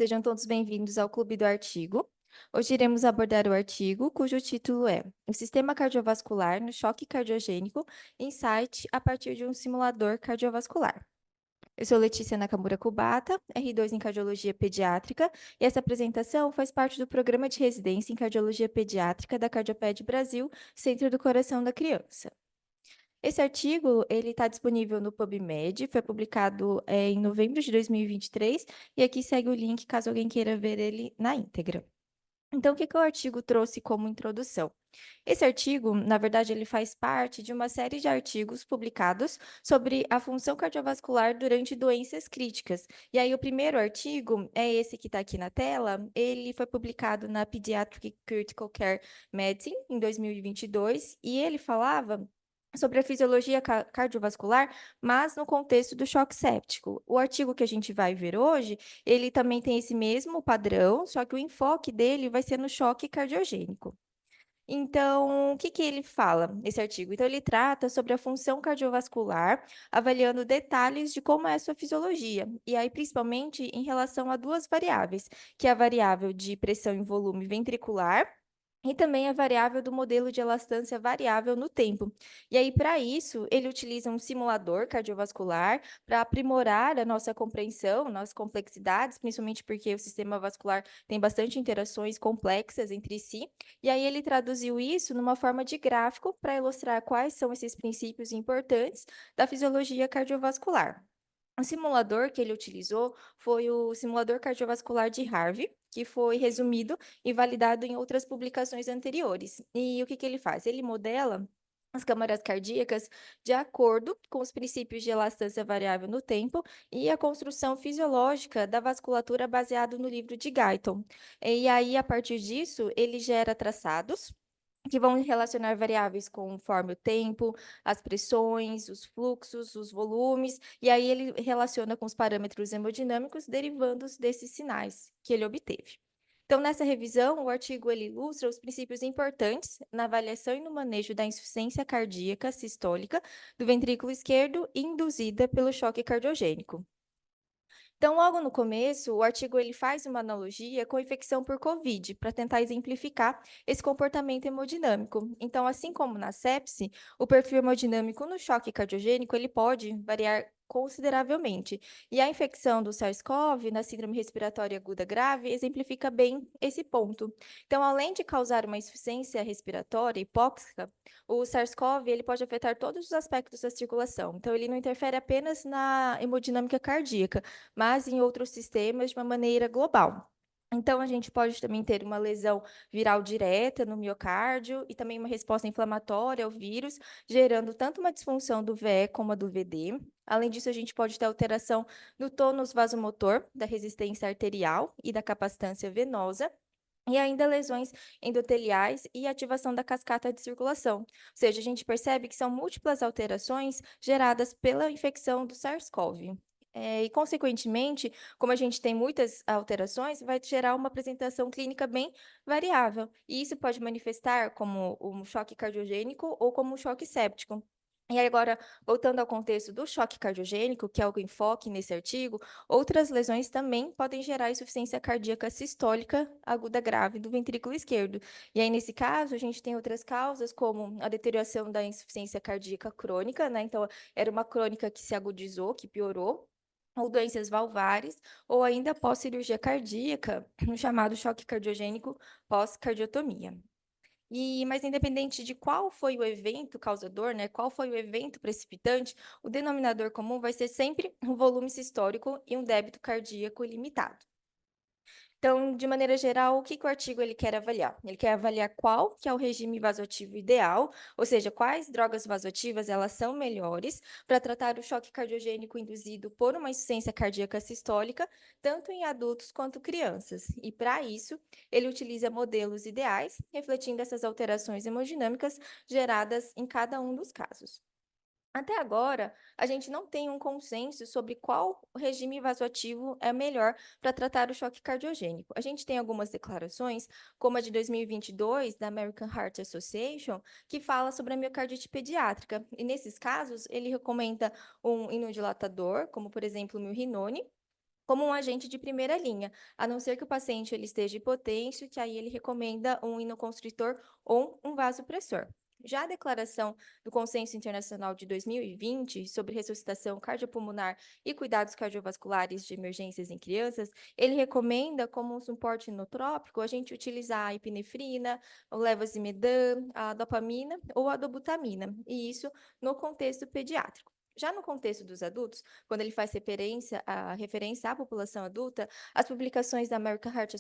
sejam todos bem-vindos ao Clube do Artigo. Hoje iremos abordar o artigo cujo título é O Sistema Cardiovascular no Choque Cardiogênico, Insight a partir de um simulador cardiovascular. Eu sou Letícia Nakamura Kubata, R2 em Cardiologia Pediátrica, e essa apresentação faz parte do Programa de Residência em Cardiologia Pediátrica da Cardioped Brasil, Centro do Coração da Criança. Esse artigo, ele está disponível no PubMed, foi publicado em novembro de 2023, e aqui segue o link caso alguém queira ver ele na íntegra. Então, o que o artigo trouxe como introdução? Esse artigo, na verdade, ele faz parte de uma série de artigos publicados sobre a função cardiovascular durante doenças críticas. E aí, o primeiro artigo é esse que está aqui na tela. Ele foi publicado na Pediatric Critical Care Medicine em 2022 e ele falava sobre a fisiologia cardiovascular, mas no contexto do choque séptico. O artigo que a gente vai ver hoje, ele também tem esse mesmo padrão, só que o enfoque dele vai ser no choque cardiogênico. Então, o que ele fala, esse artigo? Então, ele trata sobre a função cardiovascular, avaliando detalhes de como é a sua fisiologia, e aí, principalmente, em relação a duas variáveis, que é a variável de pressão e volume ventricular, e também a variável do modelo de elastância variável no tempo. E aí, para isso, ele utiliza um simulador cardiovascular para aprimorar a nossa compreensão, nossas complexidades, principalmente porque o sistema vascular tem bastante interações complexas entre si, e aí ele traduziu isso numa forma de gráfico para ilustrar quais são esses princípios importantes da fisiologia cardiovascular. O simulador que ele utilizou foi o simulador cardiovascular de Harvey, que foi resumido e validado em outras publicações anteriores. E o que ele faz? Ele modela as câmaras cardíacas de acordo com os princípios de elastância variável no tempo e a construção fisiológica da vasculatura baseado no livro de Guyton. E aí, a partir disso, ele gera traçados que vão relacionar variáveis conforme o tempo, as pressões, os fluxos, os volumes, e aí ele relaciona com os parâmetros hemodinâmicos derivandos desses sinais que ele obteve. Então, nessa revisão, o artigo ele ilustra os princípios importantes na avaliação e no manejo da insuficiência cardíaca sistólica do ventrículo esquerdo induzida pelo choque cardiogênico. Então, logo no começo, o artigo ele faz uma analogia com a infecção por COVID, para tentar exemplificar esse comportamento hemodinâmico. Então, assim como na sepse, o perfil hemodinâmico no choque cardiogênico ele pode variar consideravelmente. E a infecção do SARS-CoV na síndrome respiratória aguda grave exemplifica bem esse ponto. Então, além de causar uma insuficiência respiratória hipóxica, o SARS-CoV ele pode afetar todos os aspectos da circulação. Então, ele não interfere apenas na hemodinâmica cardíaca, mas em outros sistemas de uma maneira global. Então, a gente pode também ter uma lesão viral direta no miocárdio e também uma resposta inflamatória ao vírus, gerando tanto uma disfunção do VE como a do VD. Além disso, a gente pode ter alteração no tônus vasomotor, da resistência arterial e da capacitância venosa, e ainda lesões endoteliais e ativação da cascata de circulação. Ou seja, a gente percebe que são múltiplas alterações geradas pela infecção do SARS-CoV. E, consequentemente, como a gente tem muitas alterações, vai gerar uma apresentação clínica bem variável. E isso pode manifestar como um choque cardiogênico ou como um choque séptico. E aí, agora, voltando ao contexto do choque cardiogênico, que é o enfoque nesse artigo, outras lesões também podem gerar insuficiência cardíaca sistólica aguda grave do ventrículo esquerdo. E aí, nesse caso, a gente tem outras causas, como a deterioração da insuficiência cardíaca crônica, né? Então, era uma crônica que se agudizou, que piorou, ou doenças valvares, ou ainda pós-cirurgia cardíaca, no chamado choque cardiogênico pós-cardiotomia. Mas independente de qual foi o evento causador, né, qual foi o evento precipitante, o denominador comum vai ser sempre um volume sistólico e um débito cardíaco ilimitado. Então, de maneira geral, o que o artigo ele quer avaliar? Ele quer avaliar qual que é o regime vasoativo ideal, ou seja, quais drogas vasoativas elas são melhores para tratar o choque cardiogênico induzido por uma insuficiência cardíaca sistólica, tanto em adultos quanto crianças. E para isso, ele utiliza modelos ideais, refletindo essas alterações hemodinâmicas geradas em cada um dos casos. Até agora, a gente não tem um consenso sobre qual regime vasoativo é melhor para tratar o choque cardiogênico. A gente tem algumas declarações, como a de 2022 da American Heart Association, que fala sobre a miocardite pediátrica. E nesses casos, ele recomenda um inodilatador, como por exemplo o milrinone, como um agente de primeira linha, a não ser que o paciente ele esteja hipotêncio, que aí ele recomenda um hinoconstritor ou um vasopressor. Já a declaração do Consenso Internacional de 2020 sobre ressuscitação cardiopulmonar e cuidados cardiovasculares de emergências em crianças, ele recomenda como um suporte inotrópico a gente utilizar a epinefrina, o levosimedan, a dopamina ou a dobutamina, e isso no contexto pediátrico. Já no contexto dos adultos, quando ele faz referência à população adulta, as publicações da American Heart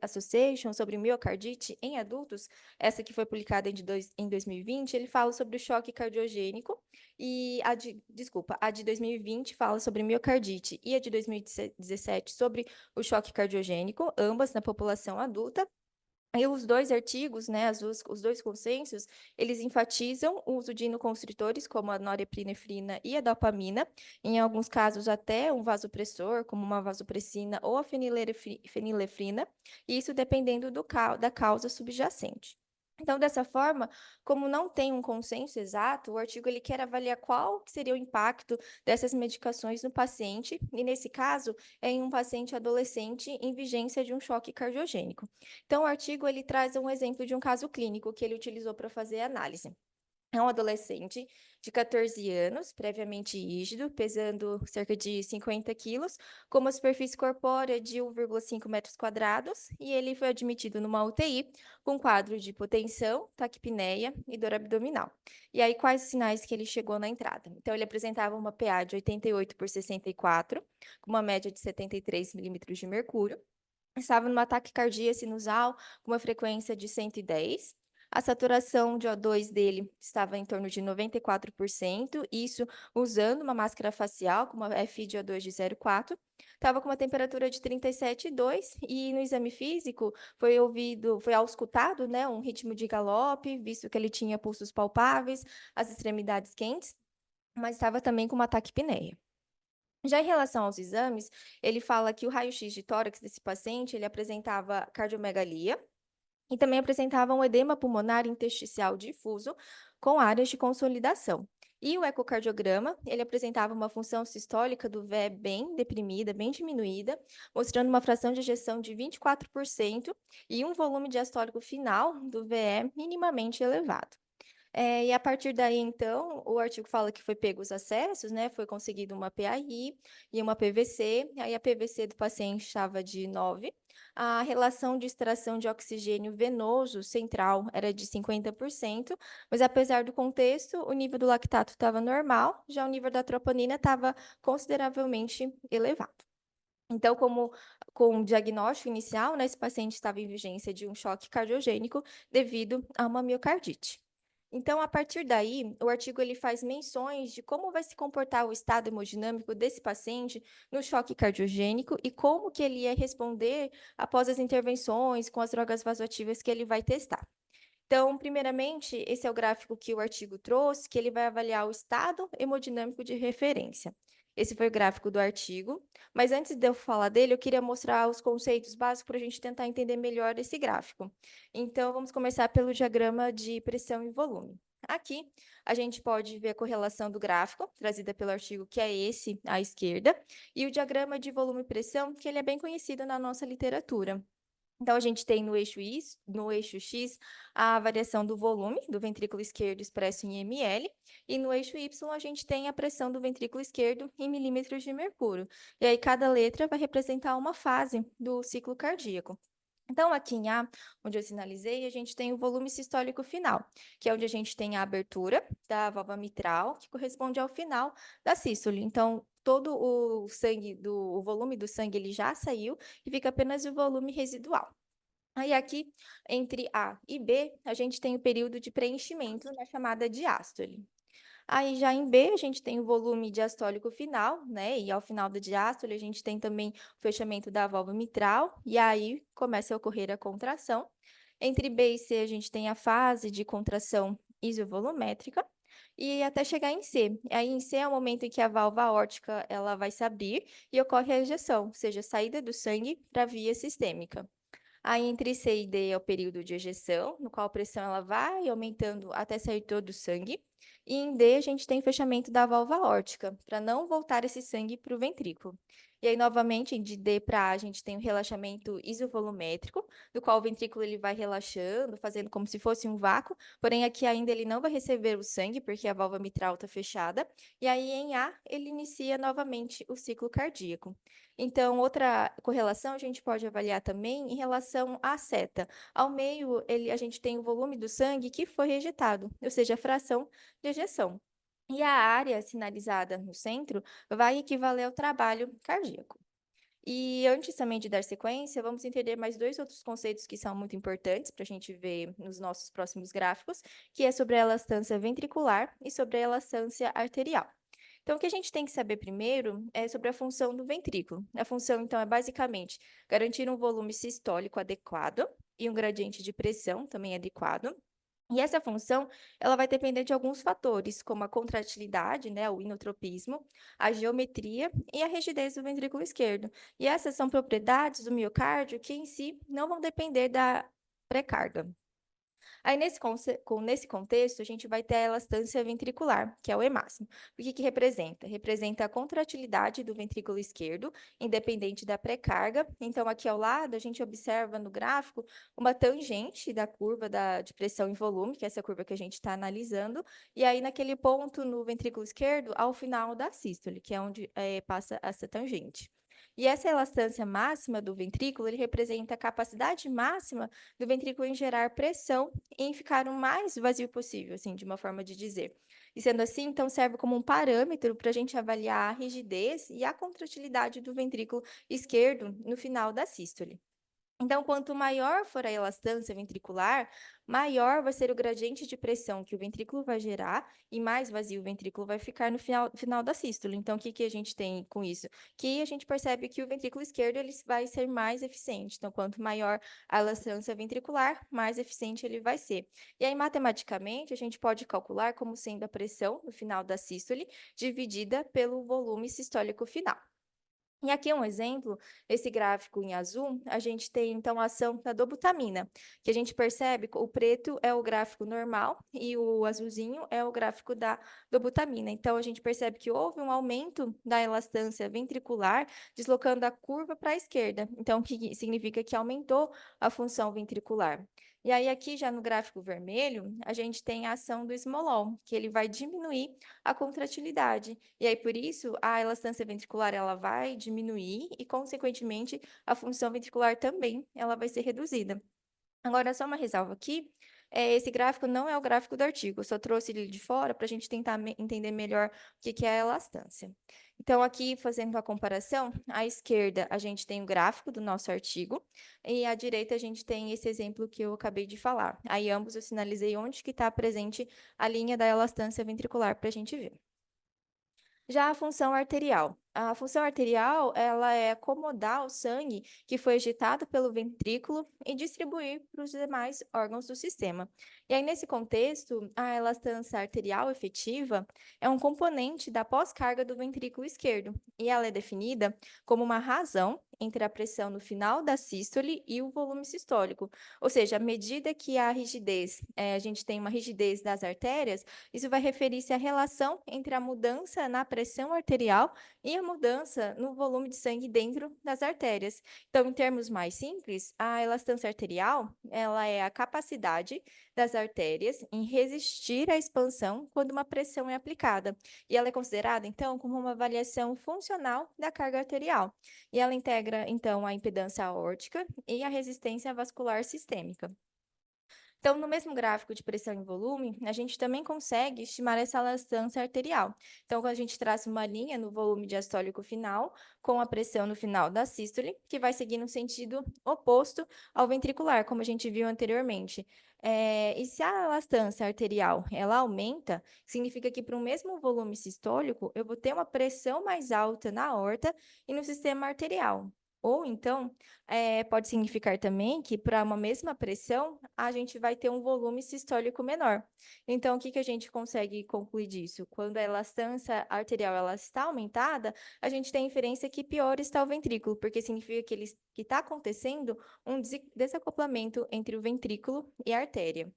Association sobre miocardite em adultos, essa que foi publicada em 2020, ele fala sobre o choque cardiogênico e a de 2020 fala sobre miocardite e a de 2017 sobre o choque cardiogênico, ambas na população adulta. E os 2 artigos, né, os 2 consensos, eles enfatizam o uso de inoconstritores, como a norepinefrina e a dopamina, em alguns casos até um vasopressor, como uma vasopressina ou a fenilefrina, e isso dependendo da causa subjacente. Então, dessa forma, como não tem um consenso exato, o artigo ele quer avaliar qual que seria o impacto dessas medicações no paciente, e nesse caso, é em um paciente adolescente em vigência de um choque cardiogênico. Então, o artigo ele traz um exemplo de um caso clínico que ele utilizou para fazer a análise. É um adolescente de 14 anos, previamente rígido, pesando cerca de 50 quilos, com uma superfície corpórea de 1,5 metros quadrados, e ele foi admitido numa UTI com quadro de hipotensão, taquipneia e dor abdominal. E aí, quais os sinais que ele chegou na entrada? Então, ele apresentava uma PA de 88 por 64, com uma média de 73 milímetros de mercúrio, estava numa taquicardia sinusal com uma frequência de 110. A saturação de O2 dele estava em torno de 94%, isso usando uma máscara facial com uma FI de O2 de 0,4. Estava com uma temperatura de 37,2 e no exame físico foi auscultado, né, um ritmo de galope, visto que ele tinha pulsos palpáveis, as extremidades quentes, mas estava também com uma taquipneia. Já em relação aos exames, ele fala que o raio-x de tórax desse paciente, ele apresentava cardiomegalia e também apresentava um edema pulmonar intersticial difuso com áreas de consolidação. E o ecocardiograma, ele apresentava uma função sistólica do VE bem deprimida, bem diminuída, mostrando uma fração de ejeção de 24% e um volume diastólico final do VE minimamente elevado. E a partir daí, então, o artigo fala que foi pego os acessos, né, foi conseguido uma PAI e uma PVC, aí a PVC do paciente estava de 9, a relação de extração de oxigênio venoso central era de 50%, mas apesar do contexto, o nível do lactato estava normal, já o nível da troponina estava consideravelmente elevado. Então, como com o diagnóstico inicial, né, esse paciente estava em vigência de um choque cardiogênico devido a uma miocardite. Então, a partir daí, o artigo ele faz menções de como vai se comportar o estado hemodinâmico desse paciente no choque cardiogênico e como que ele ia responder após as intervenções com as drogas vasoativas que ele vai testar. Então, primeiramente, esse é o gráfico que o artigo trouxe, que ele vai avaliar o estado hemodinâmico de referência. Esse foi o gráfico do artigo, mas antes de eu falar dele, eu queria mostrar os conceitos básicos para a gente tentar entender melhor esse gráfico. Então, vamos começar pelo diagrama de pressão e volume. Aqui, a gente pode ver a correlação do gráfico, trazida pelo artigo, que é esse à esquerda, e o diagrama de volume e pressão, que ele é bem conhecido na nossa literatura. Então, a gente tem no eixo X, a variação do volume do ventrículo esquerdo expresso em ml, e no eixo Y, a gente tem a pressão do ventrículo esquerdo em milímetros de mercúrio. E aí, cada letra vai representar uma fase do ciclo cardíaco. Então, aqui em A, onde eu sinalizei, a gente tem o volume sistólico final, que é onde a gente tem a abertura da válvula mitral, que corresponde ao final da sístole. Então, todo o volume do sangue ele já saiu e fica apenas o volume residual. Aí aqui, entre A e B, a gente tem o período de preenchimento na chamada diástole. Aí já em B, a gente tem o volume diastólico final, né? E ao final da diástole, a gente tem também o fechamento da válvula mitral, e aí começa a ocorrer a contração. Entre B e C, a gente tem a fase de contração isovolumétrica, e até chegar em C. Aí em C é o momento em que a válvula aórtica ela vai se abrir e ocorre a ejeção, ou seja, a saída do sangue para a via sistêmica. Aí entre C e D é o período de ejeção, no qual a pressão ela vai aumentando até sair todo o sangue. E em D, a gente tem fechamento da válvula aórtica, para não voltar esse sangue para o ventrículo. E aí, novamente, de D para A, a gente tem o relaxamento isovolumétrico, do qual o ventrículo ele vai relaxando, fazendo como se fosse um vácuo, porém aqui ainda ele não vai receber o sangue, porque a válvula mitral está fechada. E aí, em A, ele inicia novamente o ciclo cardíaco. Então, outra correlação a gente pode avaliar também em relação à seta. Ao meio, a gente tem o volume do sangue que foi rejeitado, ou seja, a fração de ejeção. E a área sinalizada no centro vai equivaler ao trabalho cardíaco. E antes também de dar sequência, vamos entender mais dois outros conceitos que são muito importantes para a gente ver nos nossos próximos gráficos, que é sobre a elastância ventricular e sobre a elastância arterial. Então, o que a gente tem que saber primeiro é sobre a função do ventrículo. A função, então, é basicamente garantir um volume sistólico adequado e um gradiente de pressão também adequado. E essa função, ela vai depender de alguns fatores, como a contratilidade, né, o inotropismo, a geometria e a rigidez do ventrículo esquerdo. E essas são propriedades do miocárdio que, em si, não vão depender da pré-carga. Aí, nesse contexto, a gente vai ter a elastância ventricular, que é o E máximo. O que representa? Representa a contratilidade do ventrículo esquerdo, independente da pré-carga. Então, aqui ao lado, a gente observa no gráfico uma tangente da curva de pressão e volume, que é essa curva que a gente está analisando, e aí naquele ponto no ventrículo esquerdo, ao final da sístole, que é onde passa essa tangente. E essa elastância máxima do ventrículo, ele representa a capacidade máxima do ventrículo em gerar pressão e em ficar o mais vazio possível, assim, de uma forma de dizer. E sendo assim, então serve como um parâmetro para a gente avaliar a rigidez e a contratilidade do ventrículo esquerdo no final da sístole. Então, quanto maior for a elastância ventricular, maior vai ser o gradiente de pressão que o ventrículo vai gerar e mais vazio o ventrículo vai ficar no final da sístole. Então, o que a gente tem com isso? Que a gente percebe que o ventrículo esquerdo ele vai ser mais eficiente. Então, quanto maior a elastância ventricular, mais eficiente ele vai ser. E aí, matematicamente, a gente pode calcular como sendo a pressão no final da sístole dividida pelo volume sistólico final. E aqui um exemplo, esse gráfico em azul, a gente tem então a ação da dobutamina, que a gente percebe que o preto é o gráfico normal e o azulzinho é o gráfico da dobutamina. Então a gente percebe que houve um aumento da elastância ventricular, deslocando a curva para a esquerda. Então, o que significa que aumentou a função ventricular. E aí aqui já no gráfico vermelho, a gente tem a ação do esmolol, que ele vai diminuir a contratilidade. E aí, por isso, a elastância ventricular ela vai diminuir e, consequentemente, a função ventricular também ela vai ser reduzida. Agora, só uma ressalva aqui, esse gráfico não é o gráfico do artigo, eu só trouxe ele de fora para a gente tentar entender melhor o que é a elastância. Então, aqui, fazendo a comparação, à esquerda a gente tem o gráfico do nosso artigo e à direita a gente tem esse exemplo que eu acabei de falar. Aí, ambos eu sinalizei onde que está presente a linha da elastância ventricular para a gente ver. Já a função arterial. A função arterial, ela é acomodar o sangue que foi ejetado pelo ventrículo e distribuir para os demais órgãos do sistema. E aí, nesse contexto, a elastância arterial efetiva é um componente da pós-carga do ventrículo esquerdo, e ela é definida como uma razão entre a pressão no final da sístole e o volume sistólico. Ou seja, à medida que a rigidez, a gente tem uma rigidez das artérias, isso vai referir-se à relação entre a mudança na pressão arterial e a mudança no volume de sangue dentro das artérias. Então, em termos mais simples, a elastância arterial, ela é a capacidade das artérias em resistir à expansão quando uma pressão é aplicada. E ela é considerada, então, como uma variação funcional da carga arterial. E ela integra, então, a impedância aórtica e a resistência vascular sistêmica. Então, no mesmo gráfico de pressão e volume, a gente também consegue estimar essa elastância arterial. Então, quando a gente traça uma linha no volume diastólico final, com a pressão no final da sístole, que vai seguir no sentido oposto ao ventricular, como a gente viu anteriormente. E se a elastância arterial ela aumenta, significa que para o mesmo volume sistólico, eu vou ter uma pressão mais alta na aorta e no sistema arterial. Ou então, pode significar também que para uma mesma pressão, a gente vai ter um volume sistólico menor. Então, o que a gente consegue concluir disso? Quando a elastância arterial ela está aumentada, a gente tem inferência que pior está o ventrículo, porque significa que está acontecendo um desacoplamento entre o ventrículo e a artéria.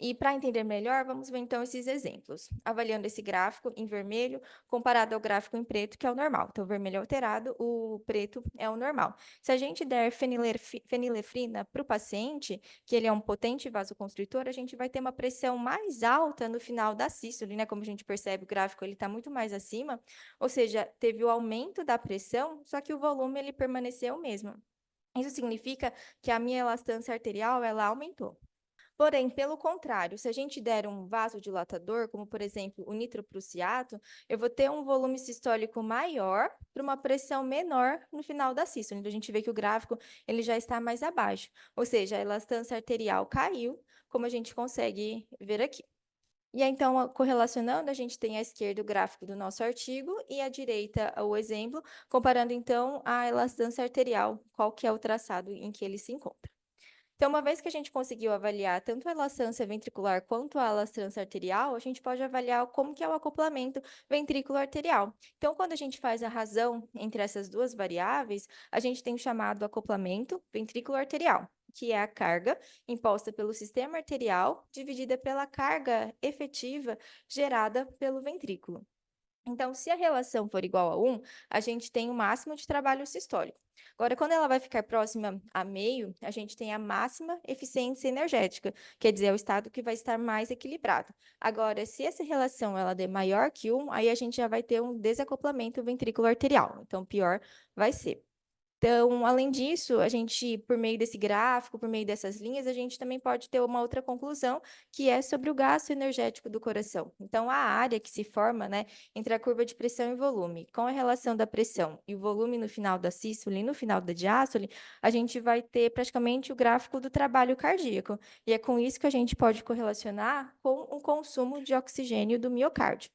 E para entender melhor, vamos ver então esses exemplos. Avaliando esse gráfico em vermelho, comparado ao gráfico em preto, que é o normal. Então, o vermelho é alterado, o preto é o normal. Se a gente der fenilefrina para o paciente, que ele é um potente vasoconstritor, a gente vai ter uma pressão mais alta no final da sístole, né? Como a gente percebe, o gráfico ele está muito mais acima, ou seja, teve o aumento da pressão, só que o volume ele permaneceu o mesmo. Isso significa que a minha elastância arterial ela aumentou. Porém, pelo contrário, se a gente der um vasodilatador, como por exemplo o nitroprussiato, eu vou ter um volume sistólico maior para uma pressão menor no final da sístole. Então, a gente vê que o gráfico ele já está mais abaixo, ou seja, a elastância arterial caiu, como a gente consegue ver aqui. E aí, então, correlacionando, a gente tem à esquerda o gráfico do nosso artigo e à direita o exemplo, comparando então a elastância arterial, qual que é o traçado em que ele se encontra. Então, uma vez que a gente conseguiu avaliar tanto a elastância ventricular quanto a elastância arterial, a gente pode avaliar como que é o acoplamento ventrículo-arterial. Então, quando a gente faz a razão entre essas duas variáveis, a gente tem o chamado acoplamento ventrículo-arterial, que é a carga imposta pelo sistema arterial dividida pela carga efetiva gerada pelo ventrículo. Então, se a relação for igual a 1, a gente tem o máximo de trabalho sistólico. Agora, quando ela vai ficar próxima a meio, a gente tem a máxima eficiência energética, quer dizer, é o estado que vai estar mais equilibrado. Agora, se essa relação ela der maior que 1, aí a gente já vai ter um desacoplamento ventrículo arterial. Então, pior vai ser. Então, além disso, a gente, por meio desse gráfico, por meio dessas linhas, a gente também pode ter uma outra conclusão, que é sobre o gasto energético do coração. Então, a área que se forma, né, entre a curva de pressão e volume, com a relação da pressão e o volume no final da sístole e no final da diástole, a gente vai ter praticamente o gráfico do trabalho cardíaco. E é com isso que a gente pode correlacionar com o consumo de oxigênio do miocárdio.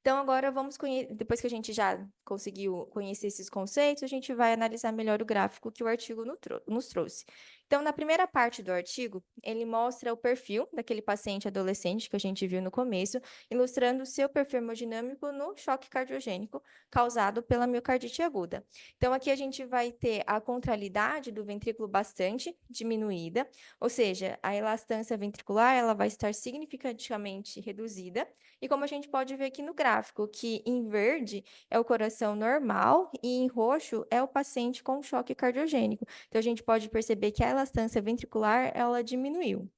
Então, agora vamos conhecer, depois que a gente já conseguiu conhecer esses conceitos, a gente vai analisar melhor o gráfico que o artigo nos trouxe. Então, na primeira parte do artigo, ele mostra o perfil daquele paciente adolescente que a gente viu no começo, ilustrando o seu perfil hemodinâmico no choque cardiogênico causado pela miocardite aguda. Então, aqui a gente vai ter a contralidade do ventrículo bastante diminuída, ou seja, a elastância ventricular ela vai estar significativamente reduzida, e como a gente pode ver aqui no gráfico, que em verde é o coração normal e em roxo é o paciente com choque cardiogênico. Então, a gente pode perceber que a elastância ventricular, ela diminuiu.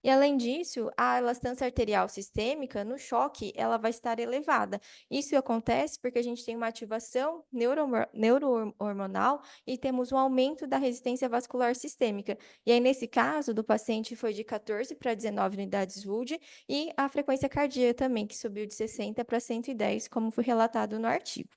E além disso, a elastância arterial sistêmica, no choque, ela vai estar elevada. Isso acontece porque a gente tem uma ativação neurohormonal e temos um aumento da resistência vascular sistêmica. E aí, nesse caso, do paciente foi de 14 para 19 unidades Wood e a frequência cardíaca também, que subiu de 60 para 110, como foi relatado no artigo.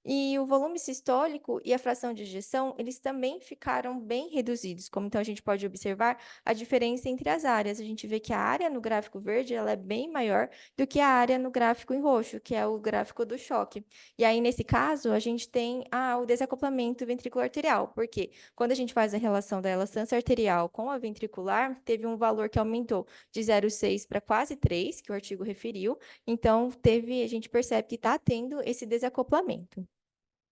E o volume sistólico e a fração de ejeção, eles também ficaram bem reduzidos, como então a gente pode observar a diferença entre as áreas. A gente vê que a área no gráfico verde ela é bem maior do que a área no gráfico em roxo, que é o gráfico do choque. E aí, nesse caso, a gente tem o desacoplamento ventricular arterial, porque quando a gente faz a relação da elastância arterial com a ventricular, teve um valor que aumentou de 0,6 para quase 3, que o artigo referiu. Então, a gente percebe que está tendo esse desacoplamento.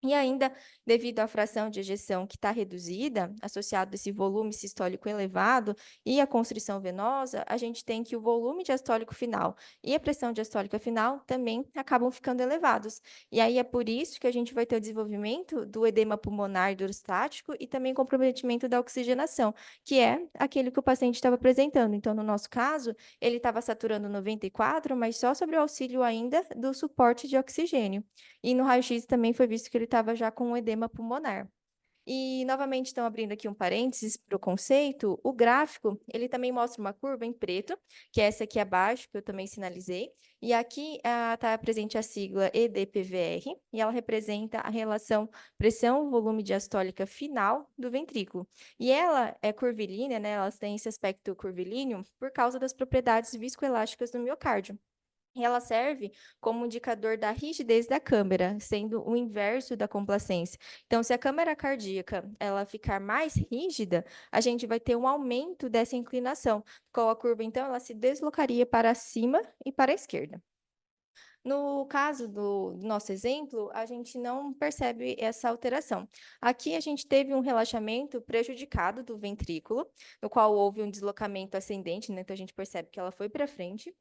E ainda, devido à fração de ejeção que está reduzida, associado a esse volume sistólico elevado e a constrição venosa, a gente tem que o volume diastólico final e a pressão diastólica final também acabam ficando elevados. E aí é por isso que a gente vai ter o desenvolvimento do edema pulmonar hidrostático e também comprometimento da oxigenação, que é aquele que o paciente estava apresentando. Então, no nosso caso, ele estava saturando 94, mas só sobre o auxílio ainda do suporte de oxigênio. E no raio-x também foi visto que ele estava já com um edema pulmonar. E, novamente, estão abrindo aqui um parênteses para o conceito, o gráfico, ele também mostra uma curva em preto, que é essa aqui abaixo, que eu também sinalizei, e aqui está presente a sigla EDPVR, e ela representa a relação pressão-volume diastólica final do ventrículo. E ela é curvilínea, né, elas têm esse aspecto curvilíneo por causa das propriedades viscoelásticas do miocárdio. E ela serve como indicador da rigidez da câmara, sendo o inverso da complacência. Então, se a câmara cardíaca ela ficar mais rígida, a gente vai ter um aumento dessa inclinação. Com a curva, então, ela se deslocaria para cima e para a esquerda. No caso do nosso exemplo, a gente não percebe essa alteração. Aqui a gente teve um relaxamento prejudicado do ventrículo, no qual houve um deslocamento ascendente, né? Então a gente percebe que ela foi para frente,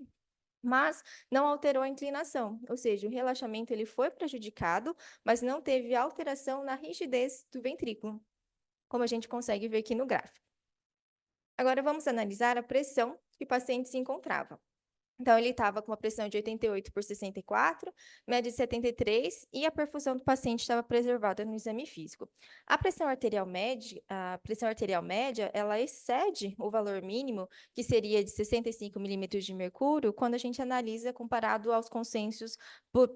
mas não alterou a inclinação, ou seja, o relaxamento ele foi prejudicado, mas não teve alteração na rigidez do ventrículo, como a gente consegue ver aqui no gráfico. Agora vamos analisar a pressão que o paciente se encontrava. Então, ele estava com uma pressão de 88/64, média de 73, e a perfusão do paciente estava preservada no exame físico. A pressão arterial média, ela excede o valor mínimo, que seria de 65 milímetros de mercúrio, quando a gente analisa comparado aos consensos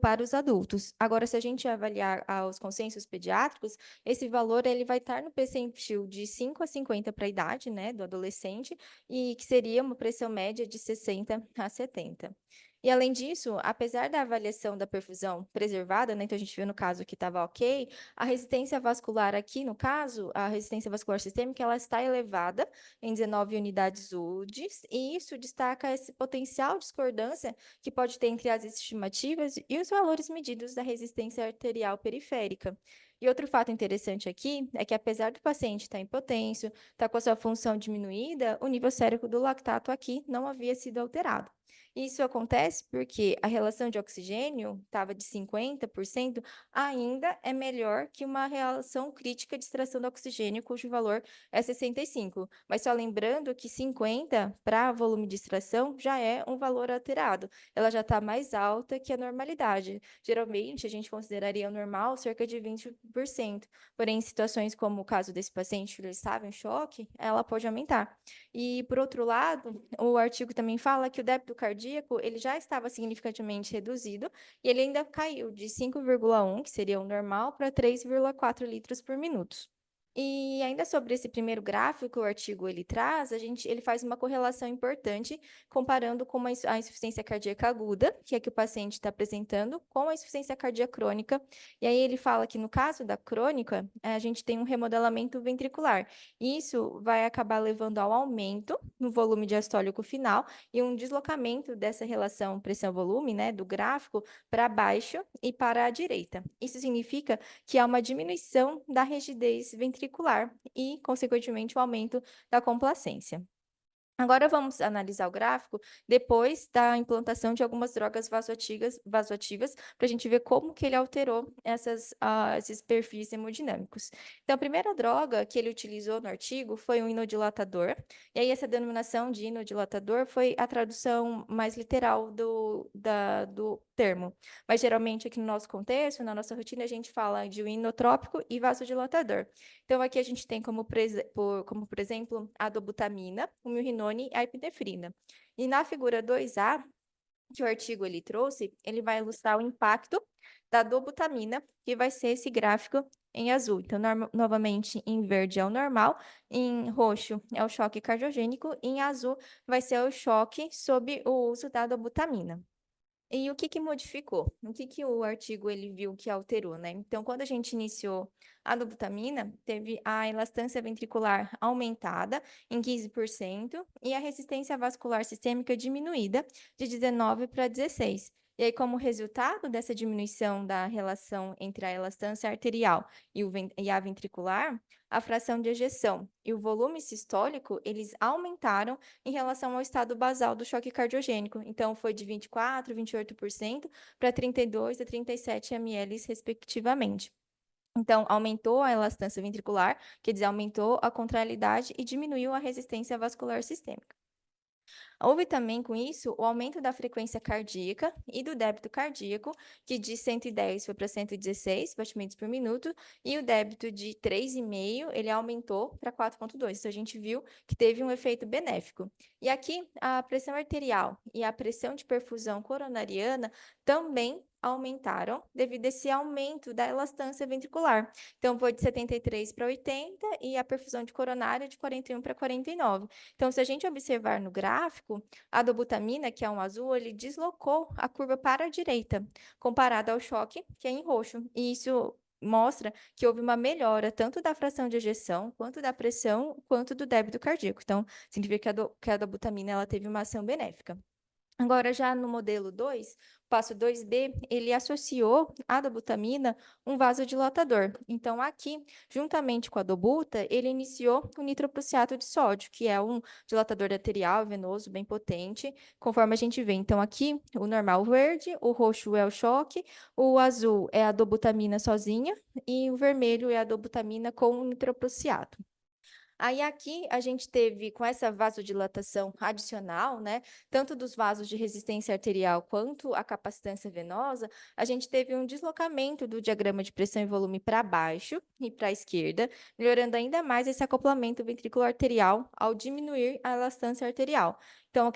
para os adultos. Agora, se a gente avaliar os consensos pediátricos, esse valor ele vai estar no percentil de 5 a 50 para a idade, né, do adolescente, e que seria uma pressão média de 60 a 70. E além disso, apesar da avaliação da perfusão preservada, né, então a gente viu no caso que estava ok, a resistência vascular aqui, no caso, a resistência vascular sistêmica, ela está elevada em 19 unidades UDs, e isso destaca esse potencial discordância que pode ter entre as estimativas e os valores medidos da resistência arterial periférica. E outro fato interessante aqui é que, apesar do paciente estar hipotenso, está com a sua função diminuída, o nível sérico do lactato aqui não havia sido alterado. Isso acontece porque a relação de oxigênio estava de 50%, ainda é melhor que uma relação crítica de extração do oxigênio, cujo valor é 65. Mas só lembrando que 50 para volume de extração já é um valor alterado. Ela já está mais alta que a normalidade. Geralmente, a gente consideraria o normal cerca de 20%. Porém, em situações como o caso desse paciente, que ele estava em choque, ela pode aumentar. E, por outro lado, o artigo também fala que o débito cardíaco ele já estava significativamente reduzido e ele ainda caiu de 5,1, que seria o normal, para 3,4 litros por minuto. E ainda sobre esse primeiro gráfico que o artigo ele traz, ele faz uma correlação importante comparando com a insuficiência cardíaca aguda, que é que o paciente está apresentando, com a insuficiência cardíaca crônica. E aí ele fala que no caso da crônica, a gente tem um remodelamento ventricular. Isso vai acabar levando ao aumento no volume diastólico final e um deslocamento dessa relação pressão-volume, né, do gráfico, para baixo e para a direita. Isso significa que há uma diminuição da rigidez ventricular e, consequentemente, o aumento da complacência. Agora vamos analisar o gráfico depois da implantação de algumas drogas vasoativas para a gente ver como que ele alterou esses perfis hemodinâmicos. Então, a primeira droga que ele utilizou no artigo foi um inodilatador, e aí essa denominação de inodilatador foi a tradução mais literal do termo. Mas geralmente aqui no nosso contexto, na nossa rotina, a gente fala de um inotrópico e vasodilatador. Então, aqui a gente tem como, por exemplo, a dobutamina, o milrinone e a epinefrina. E na figura 2A, que o artigo ele trouxe, ele vai ilustrar o impacto da dobutamina, que vai ser esse gráfico em azul. Então, novamente, em verde é o normal, em roxo é o choque cardiogênico, e em azul vai ser o choque sob o uso da dobutamina. E o que que modificou? O que que o artigo ele viu que alterou, né? Então, quando a gente iniciou a dobutamina, teve a elastância ventricular aumentada em 15% e a resistência vascular sistêmica diminuída de 19 para 16. E aí, como resultado dessa diminuição da relação entre a elastância arterial e a ventricular, a fração de ejeção e o volume sistólico, eles aumentaram em relação ao estado basal do choque cardiogênico. Então, foi de 24, 28% para 32 a 37 ml, respectivamente. Então, aumentou a elastância ventricular, quer dizer, aumentou a contrailidade e diminuiu a resistência vascular sistêmica. Houve também, com isso, o aumento da frequência cardíaca e do débito cardíaco, que de 110 foi para 116 batimentos por minuto, e o débito de 3,5, ele aumentou para 4,2. Então, a gente viu que teve um efeito benéfico. E aqui, a pressão arterial e a pressão de perfusão coronariana também aumentaram devido a esse aumento da elastância ventricular. Então, foi de 73 para 80 e a perfusão de coronária de 41 para 49. Então, se a gente observar no gráfico, a dobutamina, que é um azul, ele deslocou a curva para a direita, comparada ao choque, que é em roxo. E isso mostra que houve uma melhora tanto da fração de ejeção, quanto da pressão, quanto do débito cardíaco. Então, significa que a dobutamina ela teve uma ação benéfica. Agora, já no modelo 2, passo 2B, ele associou à dobutamina um vasodilatador. Então, aqui, juntamente com a dobuta, ele iniciou o nitroprussiato de sódio, que é um dilatador arterial venoso bem potente, conforme a gente vê. Então, aqui, o normal verde, o roxo é o choque, o azul é a dobutamina sozinha e o vermelho é a dobutamina com o nitroprussiato. Aí aqui a gente teve com essa vasodilatação adicional, né, tanto dos vasos de resistência arterial quanto a capacitância venosa, a gente teve um deslocamento do diagrama de pressão e volume para baixo e para a esquerda, melhorando ainda mais esse acoplamento ventricular arterial ao diminuir a elastância arterial. Então,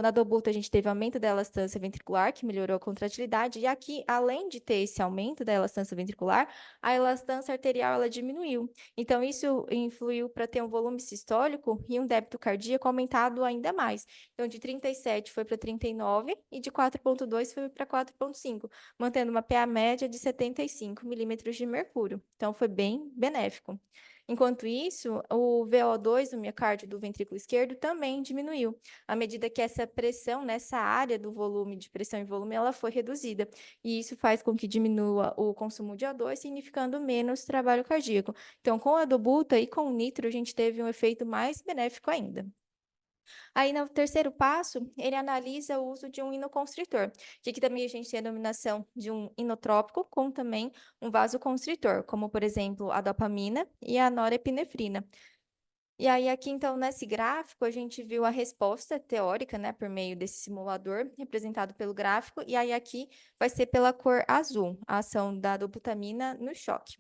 na dobuta, a gente teve aumento da elastância ventricular, que melhorou a contratilidade, e aqui, além de ter esse aumento da elastância ventricular, a elastância arterial ela diminuiu. Então, isso influiu para ter um volume sistólico e um débito cardíaco aumentado ainda mais. Então, de 37 foi para 39 e de 4,2 foi para 4,5, mantendo uma PA média de 75 milímetros de mercúrio. Então, foi bem benéfico. Enquanto isso, o VO2 do miocárdio do ventrículo esquerdo também diminuiu, à medida que essa pressão nessa área do volume, de pressão e volume, ela foi reduzida. E isso faz com que diminua o consumo de O2, significando menos trabalho cardíaco. Então, com a dobuta e com o nitro, a gente teve um efeito mais benéfico ainda. Aí, no terceiro passo, ele analisa o uso de um inoconstritor, que aqui também a gente tem a denominação de um inotrópico com também um vasoconstritor, como, por exemplo, a dopamina e a norepinefrina. E aí, aqui, então, nesse gráfico, a gente viu a resposta teórica, né, por meio desse simulador, representado pelo gráfico, e aí aqui vai ser pela cor azul, a ação da dobutamina no choque.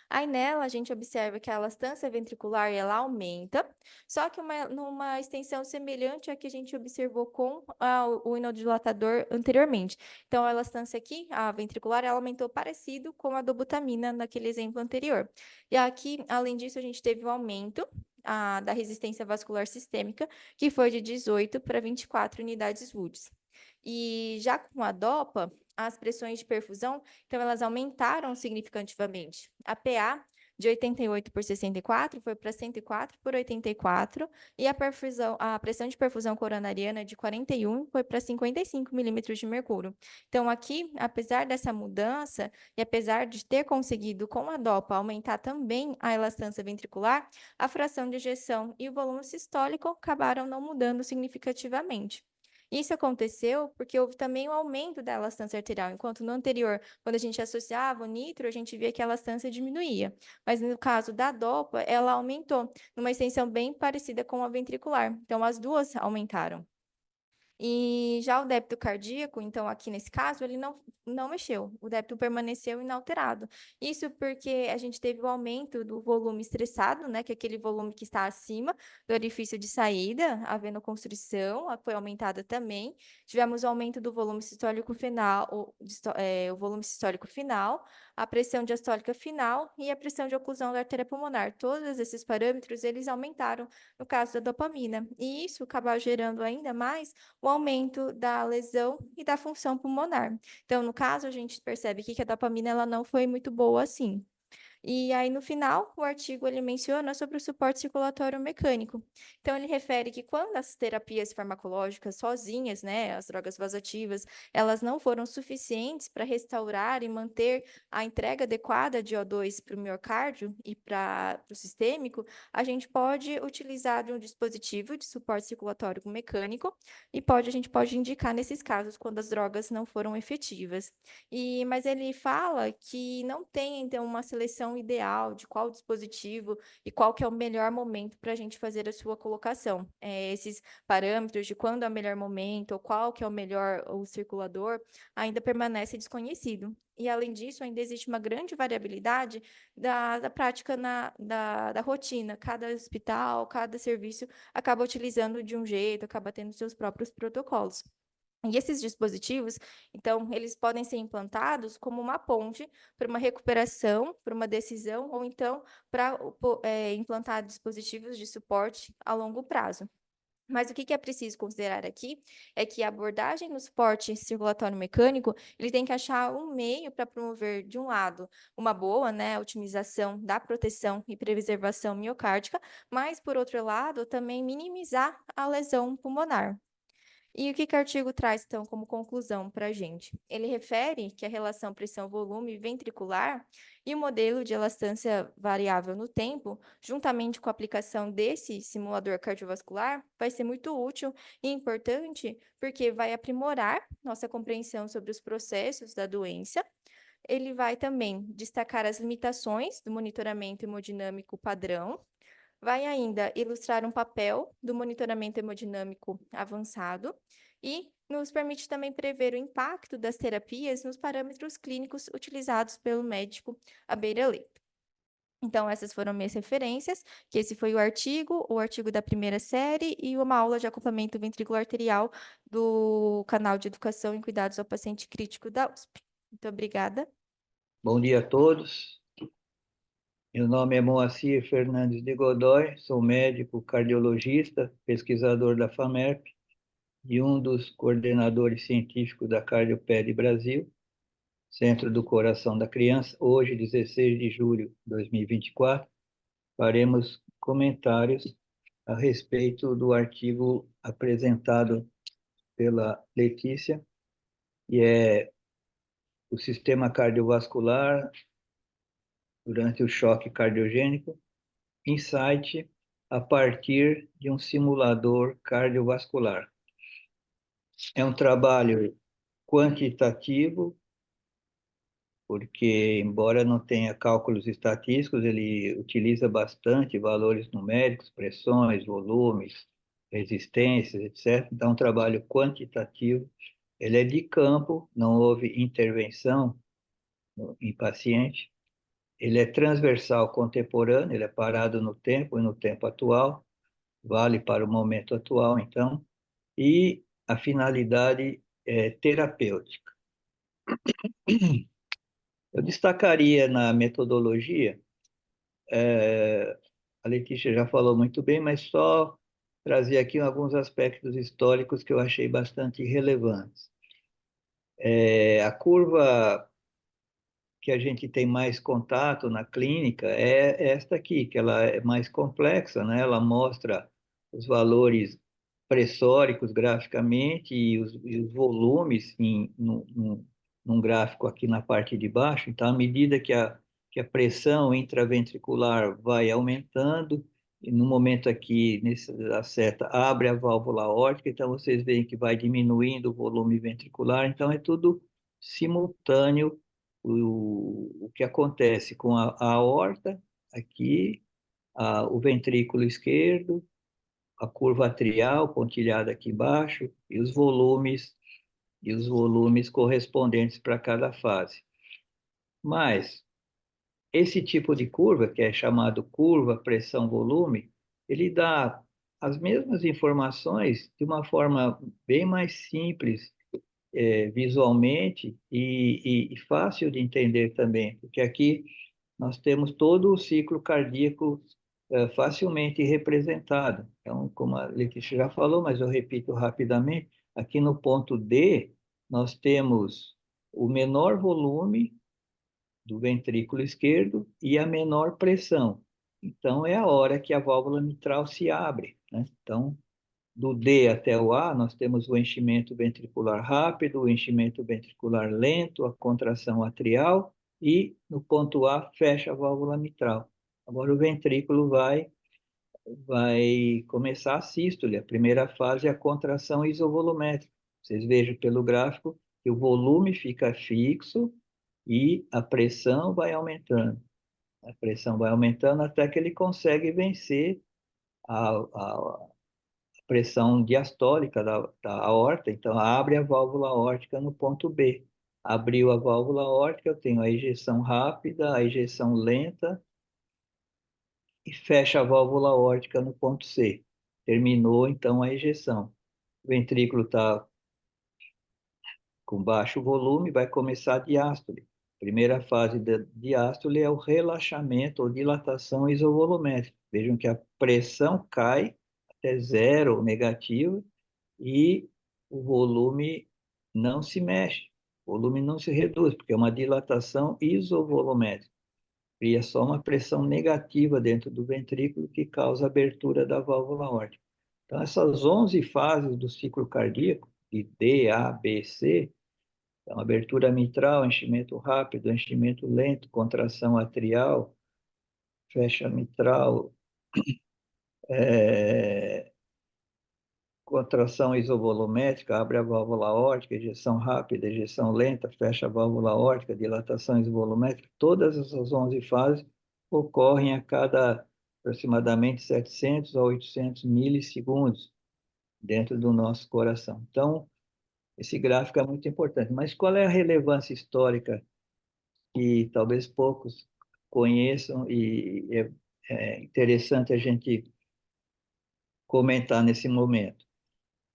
Aí nela a gente observa que a elastância ventricular ela aumenta, só que numa extensão semelhante à que a gente observou com o inodilatador anteriormente. Então a elastância aqui, a ventricular, ela aumentou parecido com a dobutamina naquele exemplo anterior. E aqui, além disso, a gente teve um aumento da resistência vascular sistêmica, que foi de 18 para 24 unidades Woods. E já com a DOPA, as pressões de perfusão então, elas aumentaram significativamente. A PA de 88 por 64 foi para 104 por 84, e a pressão de perfusão coronariana de 41 foi para 55 milímetros de mercúrio. Então, aqui, apesar dessa mudança, e apesar de ter conseguido, com a DOPA, aumentar também a elastância ventricular, a fração de ejeção e o volume sistólico acabaram não mudando significativamente. Isso aconteceu porque houve também um aumento da elastância arterial, enquanto no anterior, quando a gente associava o nitro, a gente via que a elastância diminuía. Mas no caso da dopa, ela aumentou, numa extensão bem parecida com a ventricular. Então, as duas aumentaram. E já o débito cardíaco, então, aqui nesse caso, ele não mexeu, o débito permaneceu inalterado. Isso porque a gente teve o aumento do volume estressado, né, que é aquele volume que está acima do orifício de saída, havendo constrição, foi aumentada também. Tivemos o aumento do volume sistólico final, o volume sistólico final, a pressão diastólica final e a pressão de oclusão da artéria pulmonar. Todos esses parâmetros, eles aumentaram no caso da dopamina. E isso acaba gerando ainda mais o aumento da lesão e da função pulmonar. Então, no caso, a gente percebe aqui que a dopamina ela não foi muito boa assim. E aí, no final, o artigo ele menciona sobre o suporte circulatório mecânico. Então, ele refere que quando as terapias farmacológicas sozinhas, né, as drogas vasoativas, elas não foram suficientes para restaurar e manter a entrega adequada de O2 para o miocárdio e para o sistêmico, a gente pode utilizar de um dispositivo de suporte circulatório mecânico e a gente pode indicar nesses casos quando as drogas não foram efetivas. Mas ele fala que não tem, então, uma seleção ideal de qual dispositivo e qual que é o melhor momento para a gente fazer a sua colocação. Esses parâmetros de quando é o melhor momento ou qual que é o melhor o circulador ainda permanece desconhecido. E, além disso, ainda existe uma grande variabilidade da prática da rotina. Cada hospital, cada serviço acaba utilizando de um jeito, acaba tendo seus próprios protocolos. E esses dispositivos, então, eles podem ser implantados como uma ponte para uma recuperação, para uma decisão, ou então para implantar dispositivos de suporte a longo prazo. Mas o que é preciso considerar aqui é que a abordagem no suporte circulatório mecânico, ele tem que achar um meio para promover, de um lado, uma boa, né, otimização da proteção e preservação miocárdica, mas, por outro lado, também minimizar a lesão pulmonar. E o que que o artigo traz, então, como conclusão para a gente? Ele refere que a relação pressão-volume ventricular e o modelo de elastância variável no tempo, juntamente com a aplicação desse simulador cardiovascular, vai ser muito útil e importante porque vai aprimorar nossa compreensão sobre os processos da doença. Ele vai também destacar as limitações do monitoramento hemodinâmico padrão, vai ainda ilustrar um papel do monitoramento hemodinâmico avançado e nos permite também prever o impacto das terapias nos parâmetros clínicos utilizados pelo médico à beira-leito. Então, essas foram minhas referências, que esse foi o artigo da primeira série e uma aula de acompanhamento ventricular arterial do canal de Educação em Cuidados ao Paciente Crítico da USP. Muito obrigada. Bom dia a todos. Meu nome é Moacir Fernandes de Godoy, sou médico cardiologista, pesquisador da FAMERP e um dos coordenadores científicos da Cardioped Brasil, Centro do Coração da Criança. Hoje, 16 de julho de 2024, faremos comentários a respeito do artigo apresentado pela Letícia, que é o sistema cardiovascular durante o choque cardiogênico, insight a partir de um simulador cardiovascular. É um trabalho quantitativo, porque, embora não tenha cálculos estatísticos, ele utiliza bastante valores numéricos, pressões, volumes, resistências, etc. Então, é um trabalho quantitativo. Ele é de campo, não houve intervenção em paciente. Ele é transversal contemporâneo, ele é parado no tempo e no tempo atual, vale para o momento atual, então, e a finalidade é terapêutica. Eu destacaria na metodologia, a Letícia já falou muito bem, mas só trazer aqui alguns aspectos históricos que eu achei bastante relevantes. A curva que a gente tem mais contato na clínica é esta aqui, que ela é mais complexa, né? Ela mostra os valores pressóricos graficamente e os volumes num gráfico aqui na parte de baixo. Então, à medida que a pressão intraventricular vai aumentando, e no momento aqui, a seta abre a válvula aórtica, então vocês veem que vai diminuindo o volume ventricular, então é tudo simultâneo o que acontece com a aorta, aqui, o ventrículo esquerdo, a curva atrial pontilhada aqui embaixo e os volumes correspondentes para cada fase. Mas esse tipo de curva, que é chamado curva pressão-volume, ele dá as mesmas informações de uma forma bem mais simples visualmente e fácil de entender também, porque aqui nós temos todo o ciclo cardíaco facilmente representado. Então, como a Letícia já falou, mas eu repito rapidamente, aqui no ponto D, nós temos o menor volume do ventrículo esquerdo e a menor pressão. Então, é a hora que a válvula mitral se abre, né? Então, do D até o A, nós temos o enchimento ventricular rápido, o enchimento ventricular lento, a contração atrial e no ponto A fecha a válvula mitral. Agora o ventrículo vai começar a sístole. A primeira fase é a contração isovolumétrica. Vocês vejam pelo gráfico que o volume fica fixo e a pressão vai aumentando. A pressão vai aumentando até que ele consegue vencer a pressão diastólica da aorta, então abre a válvula aórtica no ponto B. Abriu a válvula aórtica, eu tenho a ejeção rápida, a ejeção lenta e fecha a válvula aórtica no ponto C. Terminou então a ejeção. O ventrículo está com baixo volume, vai começar a diástole. Primeira fase da diástole é o relaxamento ou dilatação isovolumétrica. Vejam que a pressão cai até zero negativo e o volume não se mexe, o volume não se reduz, porque é uma dilatação isovolumétrica. Cria só uma pressão negativa dentro do ventrículo que causa a abertura da válvula aórtica. Então, essas 11 fases do ciclo cardíaco, de D, A, B, C, então, abertura mitral, enchimento rápido, enchimento lento, contração atrial, fecha mitral, é, contração isovolumétrica, abre a válvula aórtica, ejeção rápida, ejeção lenta, fecha a válvula aórtica, dilatação isovolumétrica, todas essas 11 fases ocorrem a cada aproximadamente 700 a 800 milissegundos dentro do nosso coração. Então, esse gráfico é muito importante. Mas qual é a relevância histórica que talvez poucos conheçam e é interessante a gente comentar nesse momento?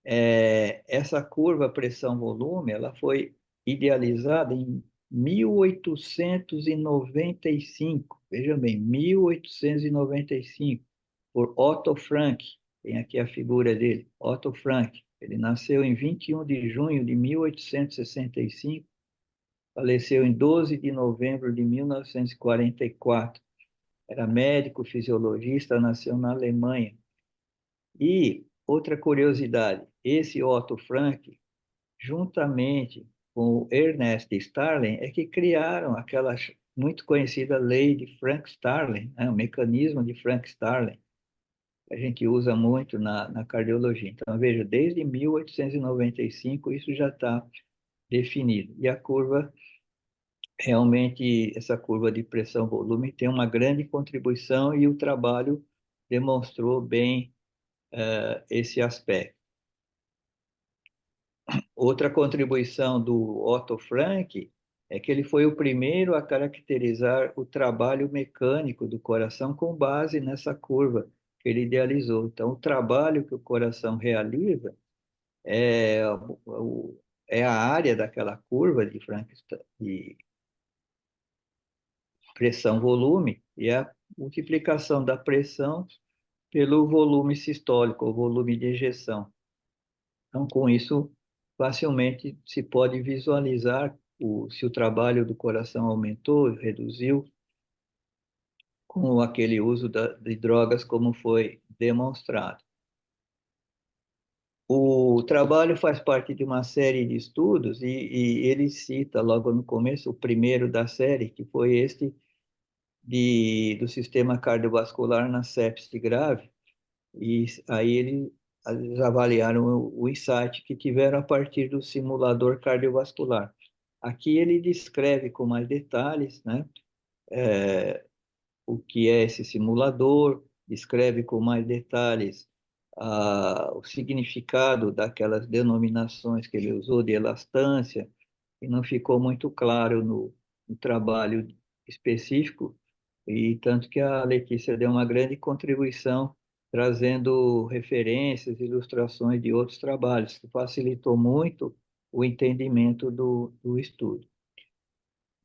Essa curva pressão-volume, ela foi idealizada em 1895, veja bem, 1895, por Otto Frank. Tem aqui a figura dele, Otto Frank. Ele nasceu em 21 de junho de 1865, faleceu em 12 de novembro de 1944. Era médico fisiologista, nasceu na Alemanha. E outra curiosidade, esse Otto Frank, juntamente com o Ernest Starling, é que criaram aquela muito conhecida lei de Frank-Starling, né? O mecanismo de Frank-Starling, que a gente usa muito na cardiologia. Então, veja, desde 1895 isso já está definido. E a curva, realmente, essa curva de pressão-volume tem uma grande contribuição e o trabalho demonstrou bem esse aspecto. Outra contribuição do Otto Frank é que ele foi o primeiro a caracterizar o trabalho mecânico do coração com base nessa curva que ele idealizou. Então, o trabalho que o coração realiza é, é a área daquela curva de Frank, de pressão-volume e a multiplicação da pressão pelo volume sistólico, o volume de ejeção. Então, com isso, facilmente se pode visualizar se o trabalho do coração aumentou, reduziu, com aquele uso de drogas, como foi demonstrado. O trabalho faz parte de uma série de estudos e ele cita logo no começo o primeiro da série, que foi este do sistema cardiovascular na sepse grave, e aí eles avaliaram o insight que tiveram a partir do simulador cardiovascular. Aqui ele descreve com mais detalhes, né, o que é esse simulador, descreve com mais detalhes o significado daquelas denominações que ele usou de elastância, e não ficou muito claro no trabalho específico, e tanto que a Letícia deu uma grande contribuição trazendo referências, ilustrações de outros trabalhos, que facilitou muito o entendimento do estudo.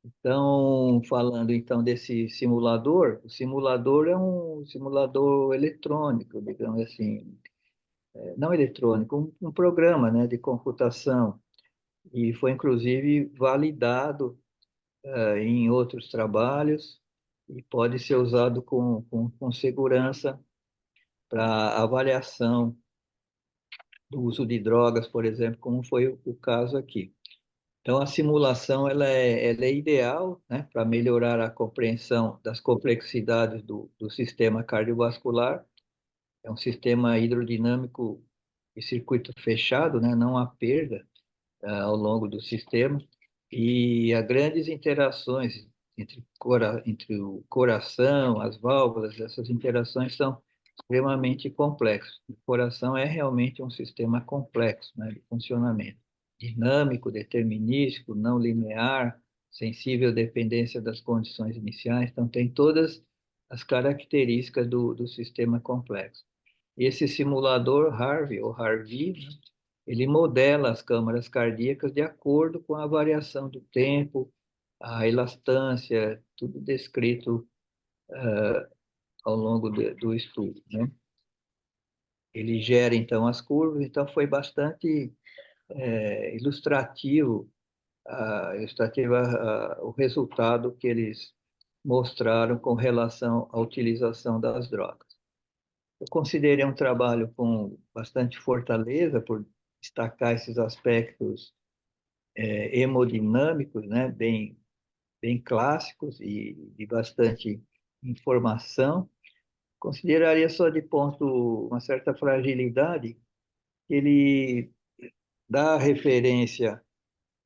Então, falando então desse simulador, o simulador é um simulador eletrônico, digamos assim, não eletrônico, um programa, né, de computação, e foi inclusive validado em outros trabalhos e pode ser usado com segurança para avaliação do uso de drogas, por exemplo, como foi o caso aqui. Então, a simulação ela é ideal, né, para melhorar a compreensão das complexidades do sistema cardiovascular. É um sistema hidrodinâmico e circuito fechado, né, não há perda ao longo do sistema, e há grandes interações entre o coração, as válvulas, essas interações são extremamente complexas. O coração é realmente um sistema complexo, né, de funcionamento, dinâmico, determinístico, não linear, sensível à dependência das condições iniciais, então tem todas as características do sistema complexo. Esse simulador Harvey, ou Harvey, né, ele modela as câmaras cardíacas de acordo com a variação do tempo, a elastância, tudo descrito ao longo do estudo, né? Ele gera, então, as curvas, então foi bastante ilustrativo, o resultado que eles mostraram com relação à utilização das drogas. Eu considerei um trabalho com bastante fortaleza, por destacar esses aspectos hemodinâmicos, né, bem clássicos e de bastante informação. Consideraria só de ponto uma certa fragilidade, ele dá referência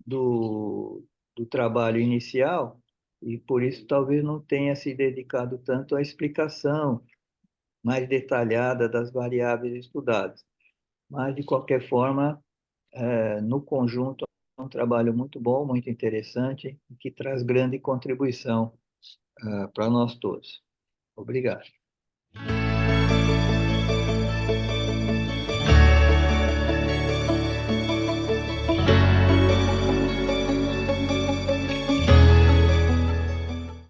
do trabalho inicial e por isso talvez não tenha se dedicado tanto à explicação mais detalhada das variáveis estudadas. Mas, de qualquer forma, no conjunto, é um trabalho muito bom, muito interessante, e que traz grande contribuição para nós todos. Obrigado.